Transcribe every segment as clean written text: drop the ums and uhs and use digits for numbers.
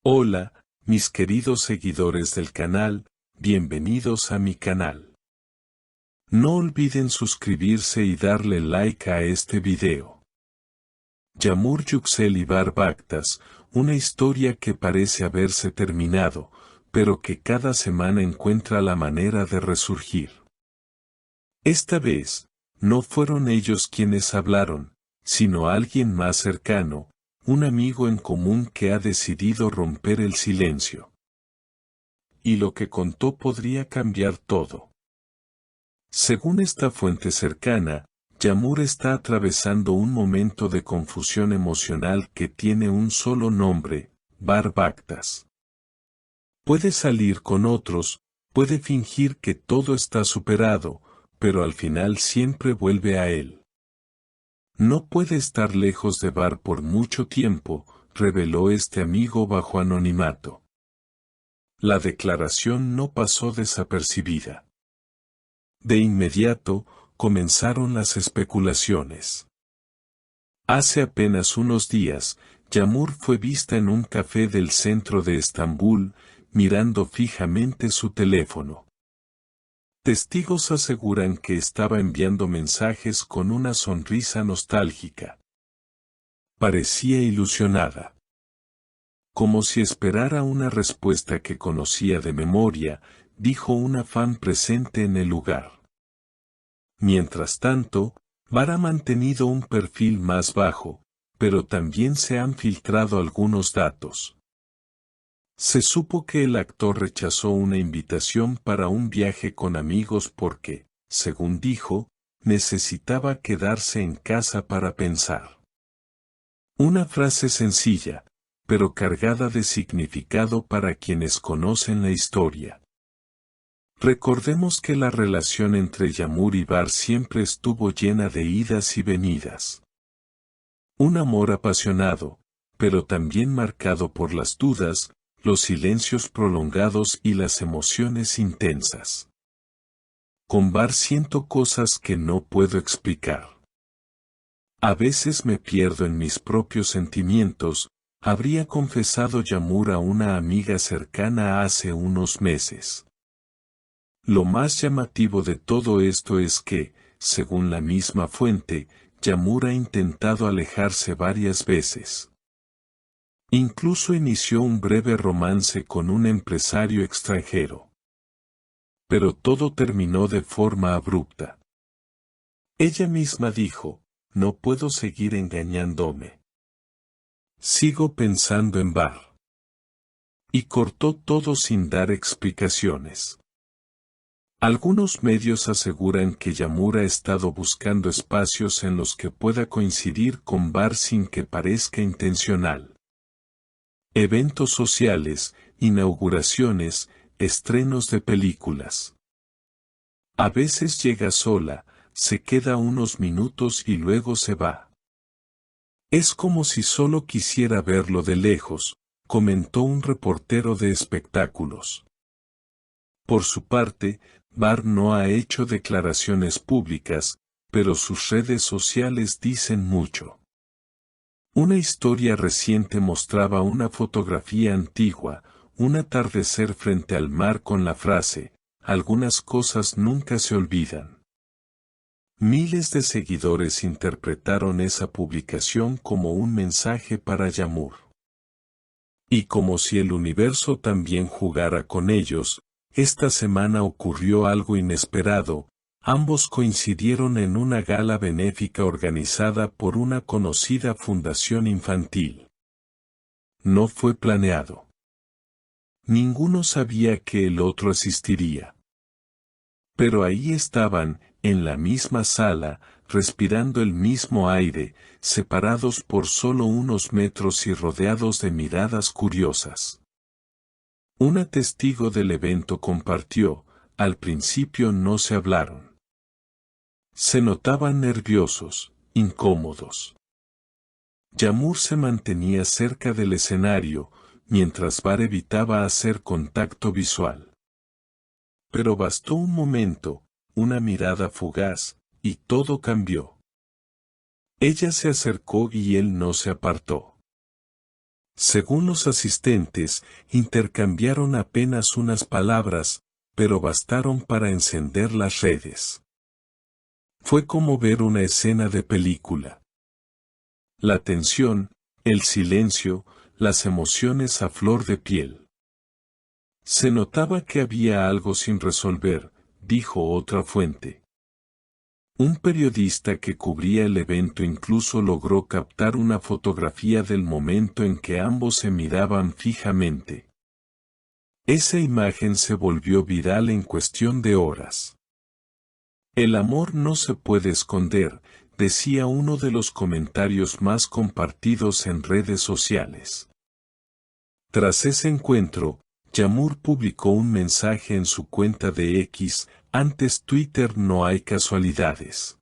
Hola, mis queridos seguidores del canal, bienvenidos a mi canal. No olviden suscribirse y darle like a este video. Yamur Yüksel y Bar Baktas, una historia que parece haberse terminado, pero que cada semana encuentra la manera de resurgir. Esta vez, no fueron ellos quienes hablaron, sino alguien más cercano, un amigo en común que ha decidido romper el silencio. Y lo que contó podría cambiar todo. Según esta fuente cercana, Yamur está atravesando un momento de confusión emocional que tiene un solo nombre, Bar Baktas. Puede salir con otros, puede fingir que todo está superado, pero al final siempre vuelve a él. No puede estar lejos de Bar por mucho tiempo, reveló este amigo bajo anonimato. La declaración no pasó desapercibida. De inmediato, comenzaron las especulaciones. Hace apenas unos días, Yamur fue vista en un café del centro de Estambul, mirando fijamente su teléfono. Testigos aseguran que estaba enviando mensajes con una sonrisa nostálgica. Parecía ilusionada. Como si esperara una respuesta que conocía de memoria, dijo una fan presente en el lugar. Mientras tanto, Bar ha mantenido un perfil más bajo, pero también se han filtrado algunos datos. Se supo que el actor rechazó una invitación para un viaje con amigos porque, según dijo, necesitaba quedarse en casa para pensar. Una frase sencilla, pero cargada de significado para quienes conocen la historia. Recordemos que la relación entre Yamur y Bar siempre estuvo llena de idas y venidas. Un amor apasionado, pero también marcado por las dudas, los silencios prolongados y las emociones intensas. Con Bar siento cosas que no puedo explicar. A veces me pierdo en mis propios sentimientos, habría confesado Yamur a una amiga cercana hace unos meses. Lo más llamativo de todo esto es que, según la misma fuente, Yamur ha intentado alejarse varias veces. Incluso inició un breve romance con un empresario extranjero. Pero todo terminó de forma abrupta. Ella misma dijo, no puedo seguir engañándome. Sigo pensando en Bar. Y cortó todo sin dar explicaciones. Algunos medios aseguran que Yamur ha estado buscando espacios en los que pueda coincidir con Bar sin que parezca intencional. Eventos sociales, inauguraciones, estrenos de películas. A veces llega sola, se queda unos minutos y luego se va. Es como si solo quisiera verlo de lejos, comentó un reportero de espectáculos. Por su parte, Bar no ha hecho declaraciones públicas, pero sus redes sociales dicen mucho. Una historia reciente mostraba una fotografía antigua, un atardecer frente al mar con la frase, algunas cosas nunca se olvidan. Miles de seguidores interpretaron esa publicación como un mensaje para Yamur. Y como si el universo también jugara con ellos, esta semana ocurrió algo inesperado, ambos coincidieron en una gala benéfica organizada por una conocida fundación infantil. No fue planeado. Ninguno sabía que el otro asistiría. Pero ahí estaban, en la misma sala, respirando el mismo aire, separados por solo unos metros y rodeados de miradas curiosas. Una testigo del evento compartió, al principio no se hablaron. Se notaban nerviosos, incómodos. Yamur se mantenía cerca del escenario, mientras Bar evitaba hacer contacto visual. Pero bastó un momento, una mirada fugaz, y todo cambió. Ella se acercó y él no se apartó. Según los asistentes, intercambiaron apenas unas palabras, pero bastaron para encender las redes. Fue como ver una escena de película. La tensión, el silencio, las emociones a flor de piel. Se notaba que había algo sin resolver, dijo otra fuente. Un periodista que cubría el evento incluso logró captar una fotografía del momento en que ambos se miraban fijamente. Esa imagen se volvió viral en cuestión de horas. El amor no se puede esconder, decía uno de los comentarios más compartidos en redes sociales. Tras ese encuentro, Yamur publicó un mensaje en su cuenta de X, antes Twitter: no hay casualidades.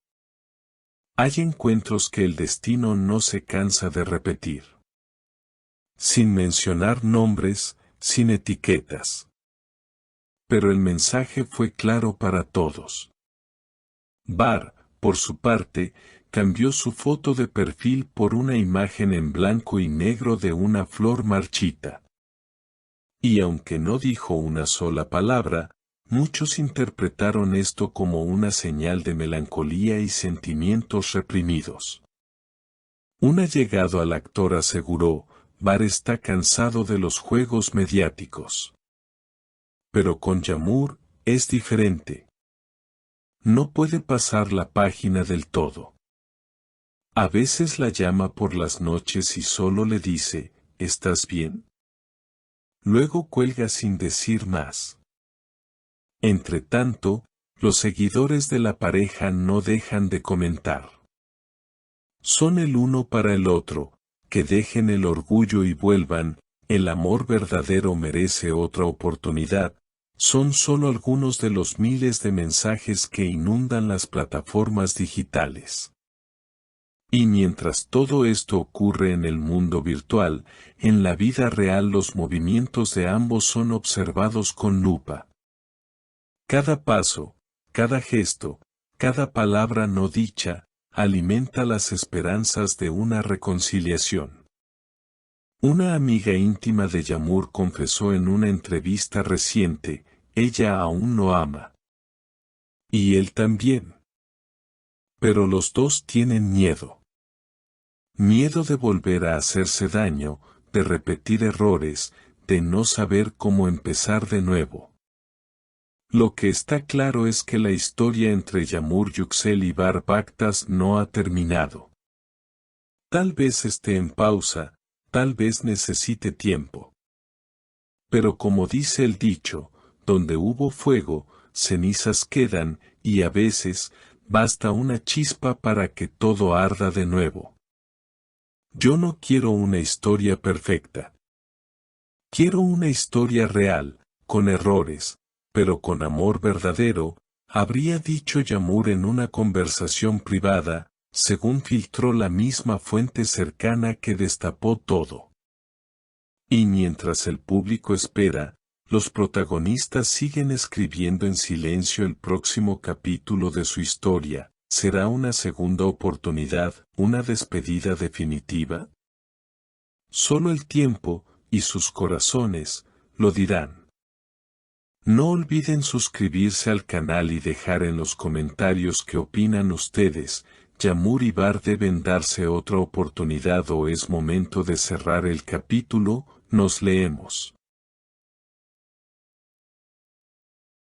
Hay encuentros que el destino no se cansa de repetir. Sin mencionar nombres, sin etiquetas. Pero el mensaje fue claro para todos. Bar, por su parte, cambió su foto de perfil por una imagen en blanco y negro de una flor marchita. Y aunque no dijo una sola palabra, muchos interpretaron esto como una señal de melancolía y sentimientos reprimidos. Un allegado al actor aseguró: Bar está cansado de los juegos mediáticos. Pero con Yamur es diferente. No puede pasar la página del todo. A veces la llama por las noches y solo le dice: ¿estás bien? Luego cuelga sin decir más. Entre tanto, los seguidores de la pareja no dejan de comentar. Son el uno para el otro, que dejen el orgullo y vuelvan, el amor verdadero merece otra oportunidad. Son solo algunos de los miles de mensajes que inundan las plataformas digitales. Y mientras todo esto ocurre en el mundo virtual, en la vida real los movimientos de ambos son observados con lupa. Cada paso, cada gesto, cada palabra no dicha, alimenta las esperanzas de una reconciliación. Una amiga íntima de Yamur confesó en una entrevista reciente: ella aún lo ama. Y él también. Pero los dos tienen miedo. Miedo de volver a hacerse daño, de repetir errores, de no saber cómo empezar de nuevo. Lo que está claro es que la historia entre Yamur Yüksel y Bar Baktas no ha terminado. Tal vez esté en pausa, tal vez necesite tiempo. Pero como dice el dicho, donde hubo fuego, cenizas quedan, y a veces, basta una chispa para que todo arda de nuevo. Yo no quiero una historia perfecta. Quiero una historia real, con errores, pero con amor verdadero, habría dicho Yamur en una conversación privada, según filtró la misma fuente cercana que destapó todo. Y mientras el público espera, los protagonistas siguen escribiendo en silencio el próximo capítulo de su historia. ¿Será una segunda oportunidad, una despedida definitiva? Solo el tiempo, y sus corazones, lo dirán. No olviden suscribirse al canal y dejar en los comentarios qué opinan ustedes. ¿Yamur y Bar deben darse otra oportunidad o es momento de cerrar el capítulo? Nos leemos.